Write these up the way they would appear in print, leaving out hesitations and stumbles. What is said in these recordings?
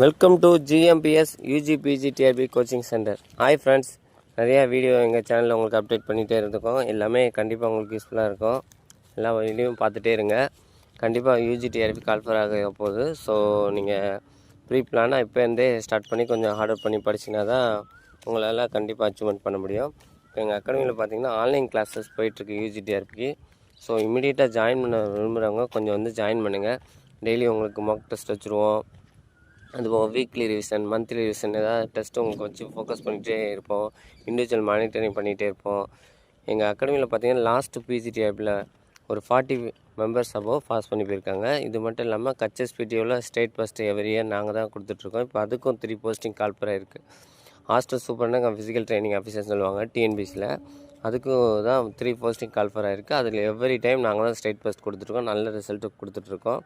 Welcome to GMBS UG PG TRB coaching centre. Hi friends, நிறையா video எங்கள் சேனலில் உங்களுக்கு அப்டேட் பண்ணிகிட்டே இருந்துக்கோம். எல்லாமே கண்டிப்பாக உங்களுக்கு யூஸ்ஃபுல்லாக இருக்கும். எல்லா வீடியோவும் பார்த்துட்டே இருங்க. கண்டிப்பாக யூஜி டிஆர்பி கால்ஃபர் ஆக போகுது. ஸோ நீங்கள் ப்ரீ பிளானாக இப்போருந்தே ஸ்டார்ட் பண்ணி கொஞ்சம் ஹார்ட் பண்ணி படிச்சிங்கன்னா தான் உங்களால் கண்டிப்பாக அச்சீவ்மெண்ட் பண்ண முடியும். இப்போ எங்கள் அகாடமியில் பார்த்தீங்கன்னா ஆன்லைன் கிளாஸஸ் போயிட்டுருக்கு யூஜி டிஆர்பிக்கு. ஸோ இமீடியட்டாக ஜாயின் பண்ண விரும்புகிறவங்க கொஞ்சம் வந்து ஜாயின் பண்ணுங்கள். டெய்லி உங்களுக்கு மார்க் டெஸ்ட் வச்சுருவோம். அதுபோக வீக்லி ரிவிஷன், மந்த்லி ரிவிஷன் ஏதாவது டெஸ்ட்டு உங்களுக்கு வச்சு ஃபோக்கஸ் பண்ணிகிட்டே இருப்போம். இண்டிவிஜுவல் மானிட்டரிங் பண்ணிகிட்டே இருப்போம். எங்கள் அகாடமியில் பார்த்தீங்கன்னா லாஸ்ட்டு பிஜிடிஆர்பியில் ஒரு 40 மெம்பர்ஸ் அபோவ் பாஸ் பண்ணி போயிருக்காங்க. இது மட்டும் இல்லாமல் கச்சஸ்பிடிஓவில் ஸ்டேட் ஃபஸ்ட்டு எவரி இயர் நாங்கள் தான் கொடுத்துட்ருக்கோம். இப்போ அதுக்கும் 3 போஸ்டிங் கால்ஃபர் ஆகிருக்கு. ஹாஸ்டல் சூப்பர்னா ஃபிசிக்கல் ட்ரைனிங் ஆஃபீஸர் சொல்லுவாங்க டிஎன்பிசியில். அதுக்கும் தான் 3 போஸ்டிங் கால்ஃபர் ஆகிருக்கு. அதில் எவ்ரி டைம் நாங்கள் தான் ஸ்டேட் ஃபஸ்ட் கொடுத்துட்ருக்கோம். நல்ல ரிசல்ட்டு கொடுத்துட்ருக்கோம்.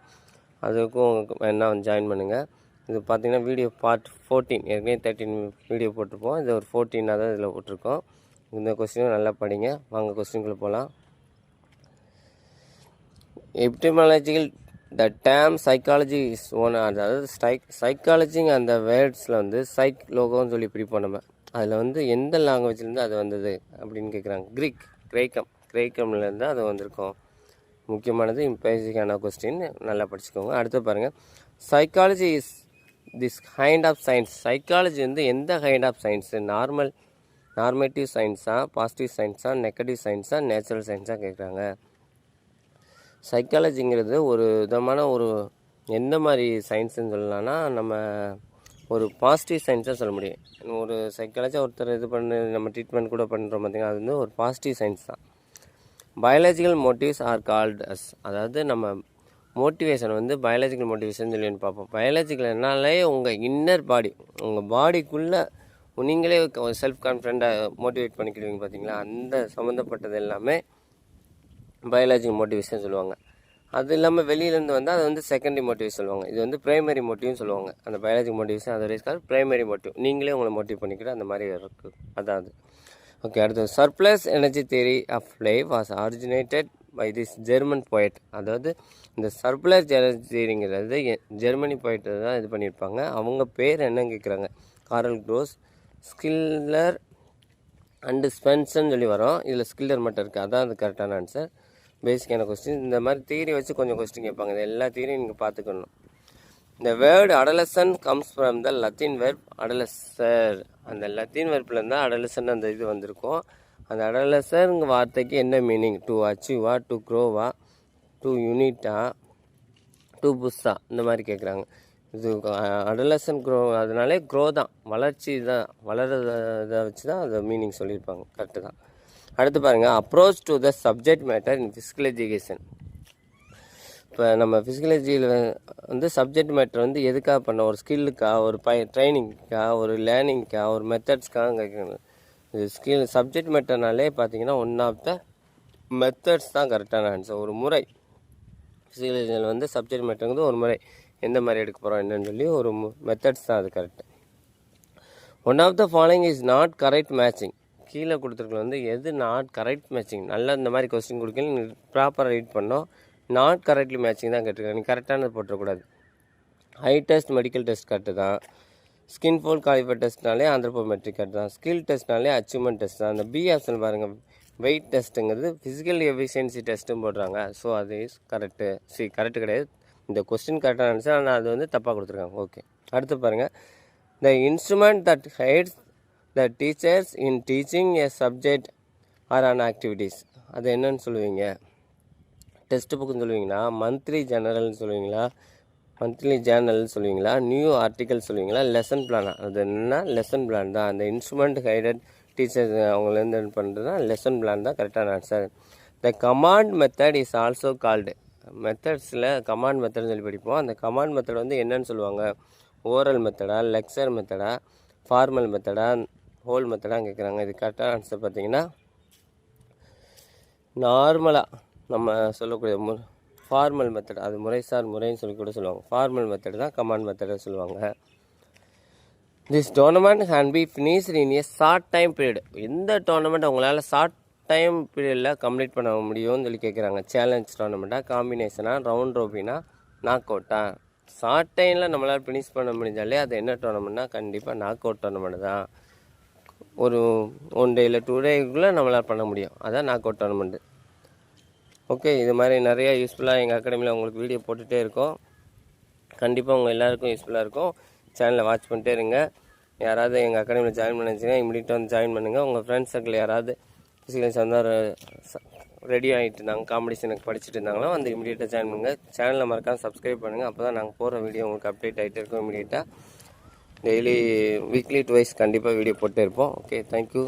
அதுக்கும் வேணா ஜாயின் பண்ணுங்கள். இது பார்த்திங்கன்னா வீடியோ பார்ட் 14, ஏற்கனவே 13 வீடியோ போட்டிருப்போம். இது ஒரு 14 தான் இதில் போட்டிருக்கோம். இந்த கொஸ்டினும் நல்லா படிங்க. வாங்க கொஸ்டின்குள்ளே போகலாம். எபிடெமாலஜிக்கல் த டேம் சைக்காலஜி இஸ் ஒன், அதாவது சைக்காலஜிங் அந்த வேர்ட்ஸில் வந்து சைக் லோகோன்னு சொல்லி பிடிப்போம் நம்ம. அதில் வந்து எந்த லாங்குவேஜ்லேருந்து அது வந்தது அப்படின்னு கேட்குறாங்க. கிரேக்கம்லேருந்து அது வந்திருக்கும். முக்கியமானது பேசிக்கான கொஸ்டின், நல்லா படிச்சுக்கோங்க. அடுத்து பாருங்கள், psychology is this kind of science. Psychology வந்து எந்த கைண்ட் ஆஃப் சயின்ஸு? நார்மேட்டிவ் சயின்ஸா, பாசிட்டிவ் சயின்ஸா, நெகட்டிவ் சயின்ஸா, நேச்சுரல் சயின்ஸாக கேட்குறாங்க. சைக்காலஜிங்கிறது ஒரு விதமான ஒரு எந்த மாதிரி சயின்ஸுன்னு சொல்லலாம்னா, நம்ம ஒரு பாசிட்டிவ் சயின்ஸாக சொல்ல முடியும். ஒரு சைக்காலஜியாக ஒருத்தர் இது பண்ணி நம்ம ட்ரீட்மெண்ட் கூட பண்ணுறோம் பார்த்திங்கன்னா, அது வந்து ஒரு பாசிட்டிவ் சயின்ஸ் தான். Biological motives are called as, அதாவது நம்ம மோட்டிவேஷன் வந்து பயாலஜிக்கல் மோட்டிவேஷன் சொல்லி பார்ப்போம். பயாலஜிக்கல்னாலே உங்கள் இன்னர் பாடி, உங்கள் பாடிக்குள்ளே நீங்களே செல்ஃப் கான்ஃபிடென்ட்டாக மோட்டிவேட் பண்ணிக்கிடுவீங்க பார்த்தீங்களா, அந்த சம்மந்தப்பட்டது எல்லாமே பயாலஜிக்கல் மோட்டிவேஷன் சொல்லுவாங்க. அது இல்லாமல் வெளியிலேருந்து வந்தால் அது வந்து செகண்டரி மோட்டிவ் சொல்லுவாங்க. இது வந்து ப்ரைமரி மோட்டிவ்னு சொல்லுவாங்க. அந்த பயாலஜிக்கல் மோட்டிவேஷன் அது ரீஸ் கால் ப்ரைமரி மோட்டிவ். நீங்களே உங்களை மோட்டிவ் பண்ணிக்கிட்டு அந்த மாதிரி இருக்குது. அதாவது ஓகே. அடுத்து, surplus energy theory of life was originated by this German poet. அதாவது இந்த சர்ப்ளஸ் எனர்ஜி தியரிங்கிறது ஜெர்மனி போயட் தான் இது பண்ணியிருப்பாங்க. அவங்க பேர் என்னன்னு கேட்குறாங்க. காரல் க்ரோஸ், ஸ்கில்லர் அண்டு ஸ்பென்சர்னு சொல்லி வரும். இதில் ஸ்கில்லர் மட்டும் இருக்குது. அதான் அது கரெக்டான ஆன்சர். பேசிக்கான கொஸ்டின். இந்த மாதிரி தியரி வச்சு கொஞ்சம் கொஸ்டின் கேட்பாங்க. இது எல்லா தியரியும் நீங்கள் பார்த்துக்கணும். இந்த word adolescent comes from the Latin verb adolescere. அந்த லத்தீன் வெர்ப்லேருந்து தான் அடலசன் அந்த இது வந்திருக்கும். அந்த அடலசருங்க வார்த்தைக்கு என்ன மீனிங்? டு அச்சீவா, டு க்ரோவா, டு யூனிட்டா, டு புஷ்ஷா, இந்த மாதிரி கேட்குறாங்க. இது அடலசன் க்ரோ, அதனாலே க்ரோ தான், வளர்ச்சி தான், வளர்றதை வச்சு தான் அதை மீனிங் சொல்லியிருப்பாங்க. கரெக்டு தான். அடுத்து பாருங்கள், approach to the subject matter in physical education. இப்போ நம்ம ஃபிசிக்கலஜியில் வந்து சப்ஜெக்ட் மேட்டர் வந்து எதுக்காக பண்ண? ஒரு ஸ்கில்லுக்கா, ஒரு ட்ரைனிங்க்கா, ஒரு லேர்னிங்க்கா, ஒரு மெத்தட்ஸ்க்காக கேட்கணும். இது சப்ஜெக்ட் மேட்டர்னாலே பார்த்தீங்கன்னா ஒன் ஆஃப் த மெத்தட்ஸ் தான் கரெக்டான ஆன்சர். ஒரு முறை ஃபிசிக்கலஜியில் வந்து சப்ஜெக்ட் மேட்டருங்கிறது ஒரு முறை, எந்த மாதிரி எடுக்க போகிறோம் என்னன்னு சொல்லி ஒரு மெத்தட்ஸ் தான் அது correct. One of the following is not correct matching. கீழே கொடுத்துருக்கல வந்து எது நாட் கரெக்ட் மேட்சிங்? நல்லா இந்த மாதிரி கொஸ்டின் கொடுக்கல, நீங்கள் ப்ராப்பராக ரீட் பண்ணோம். நாட் கரெக்ட்லி மேட்சிங் தான் கேட்டிருக்காங்க. நீங்கள் கரெக்டானது போட்டுறக்கூடாது. High test medical test correct தான். ஸ்கின் ஃபோல் குவாலிஃபை டெஸ்ட்னாலே ஆந்த்ரோபோமெட்ரிக் கரெக்ட் தான். ஸ்கில் டெஸ்ட்னாலே அச்சீவ்மெண்ட் டெஸ்ட் தான். அந்த பி ஆப்ஷன் பாருங்கள், வெயிட் டெஸ்ட்டுங்கிறது ஃபிசிக்கல் எஃபிஷியன்சி டெஸ்ட்டும் போடுறாங்க. ஸோ அது இஸ் கரெக்டு. கரெக்டு கிடையாது. இந்த கொஸ்டின் கரெக்டான ஆன்சர், ஆனால் அது வந்து தப்பாக கொடுத்துருக்காங்க. ஓகே. அடுத்து பாருங்கள், the instrument that aids the teachers in teaching a subject are on activities. அது என்னன்னு சொல்லுவீங்க? டெக்ஸ்ட் புக்குன்னு சொல்லுவீங்களா, மந்த்லி ஜேர்னல்னு சொல்லுவீங்களா, மந்த்லி ஜேர்னல்னு சொல்லுவீங்களா, நியூ ஆர்டிக்கல் சொல்லுவீங்களா, லெசன் பிளானா? அது என்னன்னா லெசன் பிளான் தான். அந்த இன்ஸ்ட்ருமெண்ட் கைடட் டீச்சர்ஸ் அவங்களேருந்து என்ன பண்ணுறதுனா லெசன் பிளான் தான் கரெக்டான answer. The command method is also called. மெத்தட்ஸில் கமாண்ட் மெத்தட்னு சொல்லி படிப்போம். அந்த கமாண்ட் மெத்தட் வந்து என்னன்னு சொல்லுவாங்க? ஓரல் மெத்தடா, லெக்சர் மெத்தடா, ஃபார்மல் மெத்தடா, ஹோல் மெத்தடான்னு கேட்குறாங்க. இது கரெக்டான ஆன்சர் பார்த்தீங்கன்னா நார்மலாக நம்ம சொல்லக்கூடிய ஃபார்மல் மெத்தட், அது முறைசார் முறைன்னு சொல்லி கூட சொல்லுவாங்க. ஃபார்மல் மெத்தட் தான் கமாண்ட் மெத்தடை சொல்லுவாங்க. This tournament can be finished in a short time period. எந்த டோர்னமெண்ட் உங்களால் ஷார்ட் டைம் பீரியடில் கம்ப்ளீட் பண்ண முடியும்னு சொல்லி கேட்குறாங்க. சேலஞ்ச் டோர்னமெண்ட்டாக, காம்பினேஷனாக, ரவுண்ட் ரோபினா, நாக் அவுட்டா? ஷார்ட் டைமில் நம்மளால் ஃபினிஷ் பண்ண முடிஞ்சாலே அது என்ன டோர்னமெண்ட்னா கண்டிப்பாக நாக் அவுட் டோர்னமெண்ட் தான். ஒரு 1 டே இல்லை 2 டேக்குள்ளே நம்மளால் பண்ண முடியும். அதான் நாக் அவுட் டோர்னமெண்ட்டு. ஓகே, இது மாதிரி நிறைய யூஸ்ஃபுல்லாக எங்கள் அகாடமியில் உங்களுக்கு வீடியோ போட்டுகிட்டே இருக்கோம். கண்டிப்பாக உங்கள் எல்லாேருக்கும் யூஸ்ஃபுல்லாக இருக்கும். சேனலை வாட்ச் பண்ணிட்டே இருங்க. யாராவது எங்கள் அகாடமியில் ஜாயின் பண்ண வச்சுன்னா இமீடியட்டாக வந்து ஜாயின் பண்ணுங்கள். உங்கள் ஃப்ரெண்ட்ஸ் சர்க்கிள் யாராவது ஃபிசிக்கல் வந்து ரெடி ஆகிட்டு இருந்தாங்க, காம்படிஷனுக்கு படிச்சுட்டு இருந்தாங்களோ வந்து இமீடியட்டாக ஜாயின் பண்ணுங்கள். சேனலை மறக்காமல் சப்ஸ்கிரைப் பண்ணுங்கள். அப்போ தான் நாங்கள் போகிற வீடியோ உங்களுக்கு அப்டேட் ஆகிட்டு இருக்கோம். இமீடியட்டாக டெய்லி வீக்லி 2 கண்டிப்பாக வீடியோ போட்டு இருப்போம். Okay, thank you.